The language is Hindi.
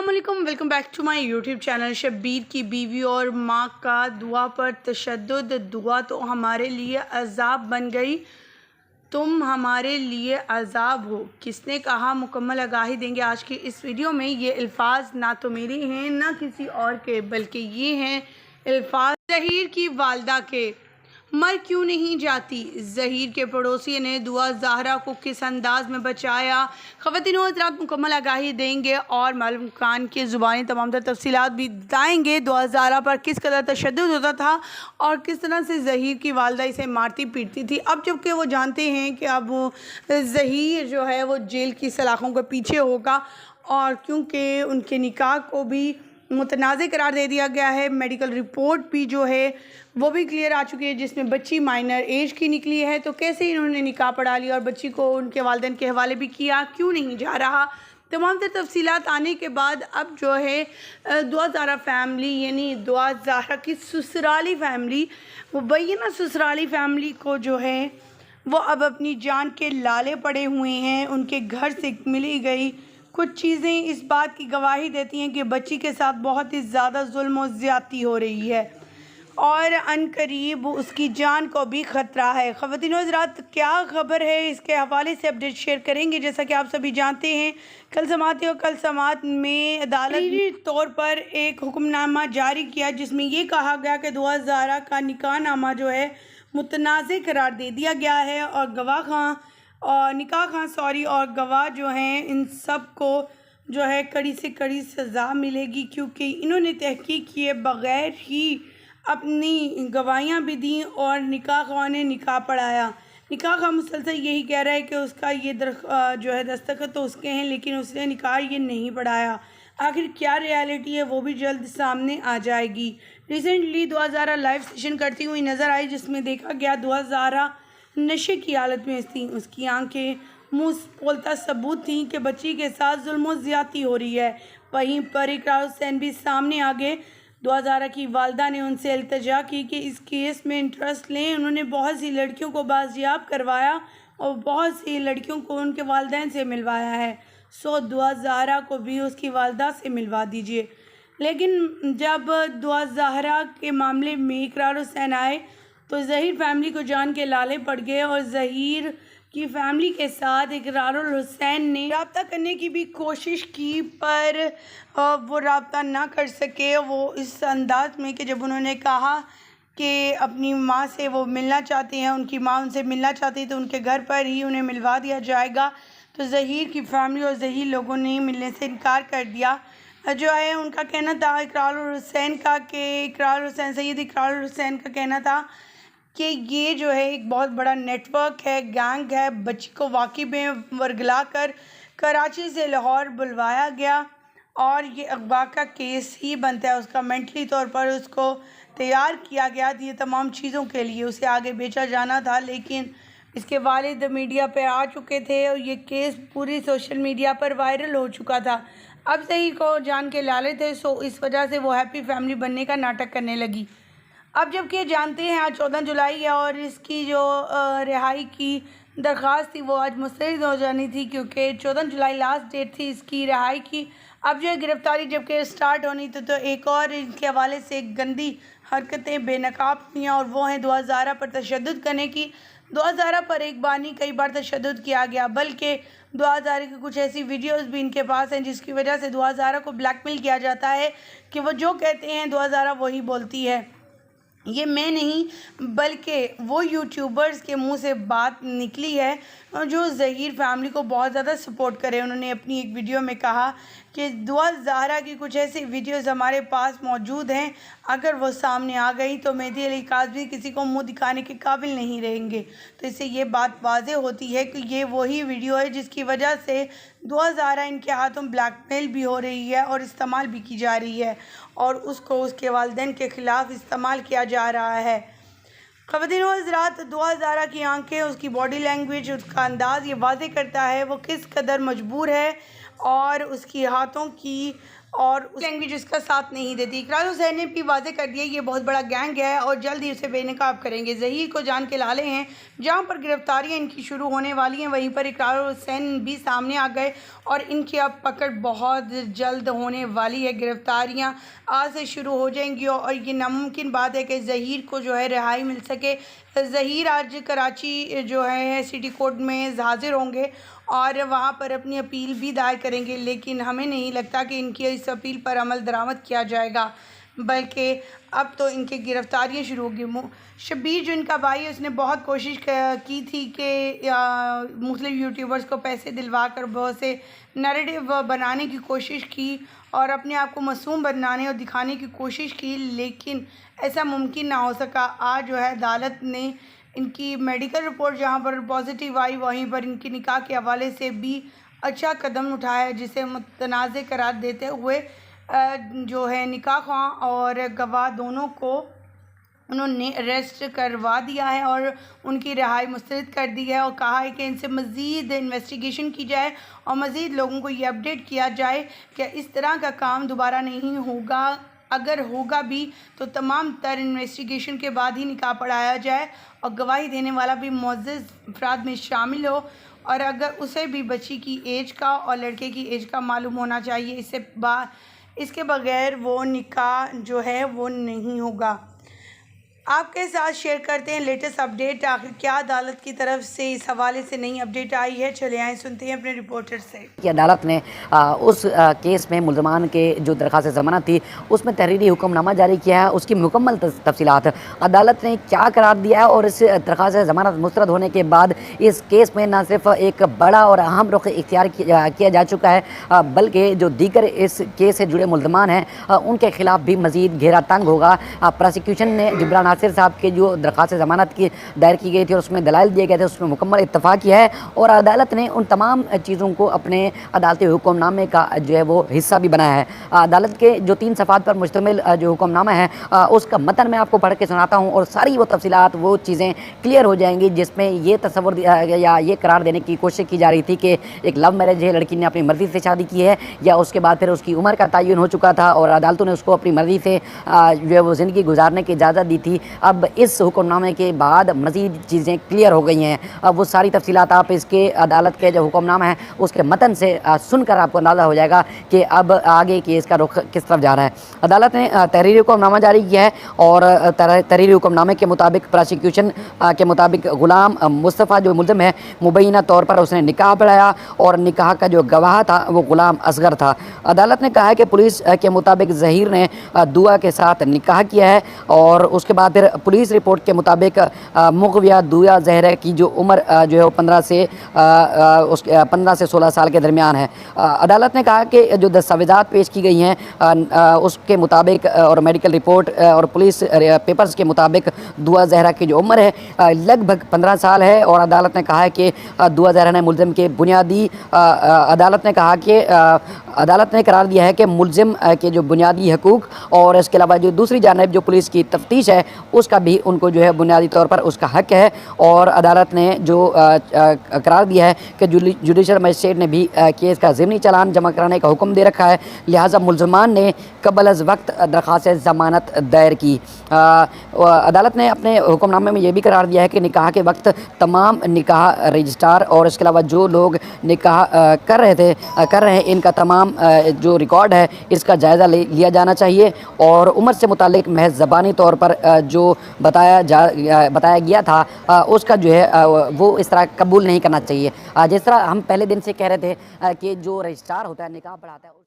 अस्सलामुअलैकुम, welcome back to my YouTube channel. Shabbir की बीवी और माँ का दुआ पर तशद्दुद। दुआ तो हमारे लिए अज़ाब बन गई, तुम हमारे लिए अज़ाब हो। किसने कहा? मुकम्मल आगाही देंगे आज की इस वीडियो में। ये अल्फाज ना तो मेरे हैं ना किसी और के, बल्कि ये हैं अल्फाज ज़हीर की वालदा के। मर क्यों नहीं जाती? ज़हीर के पड़ोसी ने दुआ ज़हरा को किस अंदाज में बचाया? ख़वातीन व हज़रात, मुकम्मल आगाही देंगे और मालूम खान की ज़ुबानी तमाम तर तफ़सीलात भी बताएँगे। दुआ ज़हरा पर किस कदर तशद्दुद होता था और किस तरह से ज़हीर की वालदा इसे मारती पीटती थी। अब जबकि वो जानते हैं कि अब ज़हीर जो है वो जेल की सलाखों के पीछे होगा, और क्योंकि उनके निकाह को भी मुतनाज़ करार दे दिया गया है। मेडिकल रिपोर्ट भी जो है वो भी क्लियर आ चुकी है, जिसमें बच्ची माइनर एज की निकली है। तो कैसे इन्होंने निकाह पढ़ा लिया और बच्ची को उनके वालिदैन के हवाले भी किया, क्यों नहीं जा रहा, तमाम तर तफसीलात आने के बाद अब जो है दुआ ज़हरा फैमिली, यानी दुआ ज़हरा की ससुराली फैमिली, वो बैना ससुराली फैमिली को जो है वो अब अपनी जान के लाले पड़े हुए हैं। उनके घर से मिली गई कुछ चीज़ें इस बात की गवाही देती हैं कि बच्ची के साथ बहुत ही ज़्यादा जुल्म और ज़्यादती हो रही है और अनकरीब उसकी जान को भी ख़तरा है। ख़वातीन व हज़रात, क्या खबर है, इसके हवाले से अपडेट शेयर करेंगे। जैसा कि आप सभी जानते हैं, कल समात और कल समात में अदालत ने तौर पर एक हुक्मनामा जारी किया, जिसमें ये कहा गया कि दुआ ज़हरा का निकाह नामा जो है मुतनाज़ करार दे दिया गया है और निकाह खां और गवाह जो हैं इन सब को जो है कड़ी से कड़ी सज़ा मिलेगी, क्योंकि इन्होंने तहकीक किए बग़ैर ही अपनी गवाहियाँ भी दी और निकाह खां ने निकाह पढ़ाया। निकाह खां मुसलसल यही कह रहा है कि उसका ये जो है दस्तखत तो उसके हैं, लेकिन उसने निकाह ये नहीं पढ़ाया। आखिर क्या रियलिटी है वो भी जल्द सामने आ जाएगी। रिसेंटली दुआ ज़हरा लाइव सेशन करती हुई नज़र आई, जिसमें देखा गया दुआ ज़हरा नशे की हालत में थी। उसकी आंखें मुँह बोलता सबूत थी कि बच्ची के साथ जुल्म और ज़्यादती हो रही है। वहीं पर इकरार हुसैन भी सामने आ गए। दुआ ज़हरा की वालदा ने उनसे इल्तिजा की कि इस केस में इंटरेस्ट लें। उन्होंने बहुत सी लड़कियों को बाजियाब करवाया और बहुत सी लड़कियों को उनके वालिदैन से मिलवाया है। सो दुआ ज़हरा को भी उसकी वालदा से मिलवा दीजिए। लेकिन जब दुआ ज़हरा के मामले में इकरार हुसैन आए तो ज़हीर फैमिली को जान के लाले पड़ गए और ज़हीर की फैमिली के साथ इकरार हुसैन ने रब्ता करने की भी कोशिश की, पर वो रब्ता ना कर सके। वो इस अंदाज में कि जब उन्होंने कहा कि अपनी माँ से वो मिलना चाहते हैं, उनकी माँ उनसे मिलना चाहती है, तो उनके घर पर ही उन्हें मिलवा दिया जाएगा, तो ज़हीर की फैमिली और ज़हीर लोगों ने मिलने से इनकार कर दिया। जो है उनका कहना था इकरार हुसैन का कि सैयद इकरार हुसैन का कहना था कि ये जो है एक बहुत बड़ा नेटवर्क है, गैंग है। बच्ची को वाकई में वर्गला कर कराची से लाहौर बुलवाया गया और ये अगवा का केस ही बनता है। उसका मेंटली तौर पर उसको तैयार किया गया ये तमाम चीज़ों के लिए, उसे आगे बेचा जाना था, लेकिन इसके वालिद मीडिया पर आ चुके थे और ये केस पूरी सोशल मीडिया पर वायरल हो चुका था। अब ज़हीर को जान के लाले थे, सो इस वजह से वो हैप्पी फैमिली बनने का नाटक करने लगी। अब जबकि जानते हैं आज 14 जुलाई है और इसकी जो रिहाई की दरख्वास्त थी वो आज मुस्तरद हो जानी थी, क्योंकि 14 जुलाई लास्ट डेट थी इसकी रिहाई की। अब जो है गिरफ़्तारी जबकि स्टार्ट होनी थी, तो एक और इनके हवाले से गंदी हरकतें बेनकाब हुई हैं, और वो हैं दुआ ज़हरा पर तशद्दुद करने की। दुआ ज़हरा पर एक बार नहीं कई बार तशद्दुद किया गया, बल्कि दुआ ज़हरा की कुछ ऐसी वीडियोस भी इनके पास हैं जिसकी वजह से दुआ ज़हरा को ब्लैकमेल किया जाता है कि वो जो कहते हैं दुआ ज़हरा वही बोलती है। ये मैं नहीं बल्कि वो यूट्यूबर्स के मुंह से बात निकली है जो ज़हीर फैमिली को बहुत ज़्यादा सपोर्ट करे। उन्होंने अपनी एक वीडियो में कहा कि दुआ ज़हरा की कुछ ऐसी वीडियोस हमारे पास मौजूद हैं, अगर वो सामने आ गई तो मेहदी अली काज़मी किसी को मुंह दिखाने के काबिल नहीं रहेंगे। तो इससे ये बात वाज़ेह होती है कि ये वही वीडियो है जिसकी वजह से दुआ ज़हरा इनके हाथों ब्लैकमेल भी हो रही है और इस्तेमाल भी की जा रही है, और उसको उसके वालिदैन के ख़िलाफ़ इस्तेमाल किया जा रहा है। ख़वातीन व हज़रात, दुआ ज़हरा की आंखें, उसकी बॉडी लैंग्वेज, उसका अंदाज़ ये वाज़ेह करता है वो किस कदर मजबूर है और उसकी हाथों की और उस लैंग्वेज उसका साथ नहीं देती। इकरार हुसैन ने भी वाज़ेह कर दिया ये बहुत बड़ा गैंग है और जल्द ही उसे बेनकाब करेंगे। ज़हीर को जान के लाले हैं, जहाँ पर गिरफ्तारियाँ इनकी शुरू होने वाली हैं वहीं पर इकरार हुसैन भी सामने आ गए और इनकी अब पकड़ बहुत जल्द होने वाली है। गिरफ्तारियाँ आज से शुरू हो जाएंगी और ये नामुमकिन बात है कि ज़हीर को जो है रिहाई मिल सके। ज़हीर आज कराची जो है सिटी कोर्ट में हाज़िर होंगे और वहाँ पर अपनी अपील भी दायर करेंगे, लेकिन हमें नहीं लगता कि इनकी इस अपील पर अमल दरामद किया जाएगा, बल्कि अब तो इनकी गिरफ्तारियाँ शुरू होगी। शब्बीर जो इनका भाई है उसने बहुत कोशिश की थी कि मुस्लिम यूट्यूबर्स को पैसे दिलवा कर बहुत से नैरेटिव बनाने की कोशिश की और अपने आप को मासूम बनाने और दिखाने की कोशिश की, लेकिन ऐसा मुमकिन ना हो सका। आज जो है अदालत ने इनकी मेडिकल रिपोर्ट जहाँ पर पॉजिटिव आई वहीं पर इनकी निकाह के हवाले से भी अच्छा कदम उठाया, जिसे मुतनाज़ करार देते हुए जो है निकाह ख्वाह और गवाह दोनों को उन्होंने अरेस्ट करवा दिया है और उनकी रिहाई मुस्तरद कर दी है और कहा है कि इनसे मज़ीद इन्वेस्टिगेशन की जाए और मज़ीद लोगों को ये अपडेट किया जाए कि इस तरह का काम दोबारा नहीं होगा। अगर होगा भी तो तमाम तर इन्वेस्टिगेशन के बाद ही निकाह पढ़ाया जाए और गवाही देने वाला भी मुअज़्ज़ज़ अफराद में शामिल हो और अगर उसे भी बच्ची की एज का और लड़के की एज का मालूम होना चाहिए। इसके बगैर वो निकाह जो है वो नहीं होगा। आपके साथ शेयर करते हैं लेटेस्ट अपडेट, आखिर क्या अदालत की तरफ से इस हवाले से नई अपडेट आई है। चले आए सुनते हैं अपने रिपोर्टर से कि अदालत ने उस केस में मुल्ज़मान के जो दरख्वास्त ज़मानत थी उसमें तहरीरी हुक्मनामा जारी किया है। उसकी मुकम्मल तफसीलात अदालत ने क्या करार दिया है और इस दरख्वास्त ज़मानत मुस्तरद होने के बाद इस केस में न सिर्फ एक बड़ा और अहम रुख इख्तियार किया जा चुका है बल्कि जो दीगर इस केस से जुड़े मुल्ज़मान हैं उनके ख़िलाफ़ भी मज़ीद घेरा तंग होगा। प्रोसिक्यूशन ने जिब्रान नासिर साहब के जो दरख्वास्त ज़मानत की दायर की गई थी और उसमें दलाइल दिए गए थे उसमें मुकम्मल इत्तफ़ाक़ किया है और अदालत ने उन तमाम चीज़ों को अपने अदालती हुक्मनामे का जो है वो हिस्सा भी बनाया है। अदालत के जो 3 सफ़ात पर मुश्तमिल जो हुक्मनामा है उसका मतन मैं आपको पढ़ के सुनाता हूँ और सारी वो तफसीलात वो चीज़ें क्लियर हो जाएंगी जिसमें ये तस्वुर या ये करार देने की कोशिश की जा रही थी कि एक लव मैरिज है, लड़की ने अपनी मर्ज़ी से शादी की है या उसके बाद फिर उसकी उम्र का तयन हो चुका था और अदालतों ने उसको अपनी मर्ज़ी से जो है वो ज़िंदगी गुजारने की इजाज़त दी थी। अब इस हुक्मनामे के बाद मज़ीद चीज़ें क्लियर हो गई हैं। अब वो सारी तफसीलात आप इसके अदालत के जो हुक्मनामा है उसके मतन से सुनकर आपको अंदाज़ा हो जाएगा कि अब आगे केस का रुख किस तरफ जा रहा है। अदालत ने तहरीरी हुक्मनामा जारी किया है और तहरीरी हुक्मनामे के मुताबिक प्रोसिक्यूशन के मुताबिक ग़ुलाम मुस्तफ़ा जो मुलज़िम है मुबैना तौर पर उसने निकाह पढ़ाया और निकाह का जो गवाह था वो ग़ुलाम असगर था। अदालत ने कहा है कि पुलिस के मुताबिक ज़हीर ने दुआ के साथ निकाह किया है और उसके बाद फिर पुलिस रिपोर्ट के मुताबिक मुग़विया दुआ ज़हरा की जो उम्र जो है वो 15 से 16 साल के दरमियान है। अदालत ने कहा कि जो दस्तावेज़ात पेश की गई हैं उसके मुताबिक और मेडिकल रिपोर्ट और पुलिस पेपर्स के मुताबिक दुआ ज़हरा की जो उम्र है लगभग 15 साल है और अदालत ने कहा है कि दुआ ज़हरा ने मुलज़िम के बुनियादी अदालत ने करार दिया है कि मुलज़िम के जो बुनियादी हकूक़ और इसके अलावा जो दूसरी जानिब जो पुलिस की तफ्तीश है उसका भी उनको जो है बुनियादी तौर पर उसका हक़ है और अदालत ने जो करार दिया है कि जुडिशल मजिस्ट्रेट ने भी केस का ज़िमनी चालान जमा कराने का हुक्म दे रखा है, लिहाजा मुल्ज़मान ने कबल अज़ वक्त दरख्वास्त ज़मानत दायर की। अदालत ने अपने हुक्मनामे में ये भी करार दिया है कि निकाह के वक्त तमाम निकाह रजिस्ट्रार और इसके अलावा जो लोग निकाह कर रहे हैं इनका तमाम जो रिकॉर्ड है इसका जायज़ा लिया जाना चाहिए और उम्र से मुतालिक महज ज़बानी तौर पर जो बताया गया था उसका जो है वो इस तरह कबूल नहीं करना चाहिए। जिस तरह हम पहले दिन से कह रहे थे कि जो रजिस्ट्रार होता है निकाह पढ़ाता है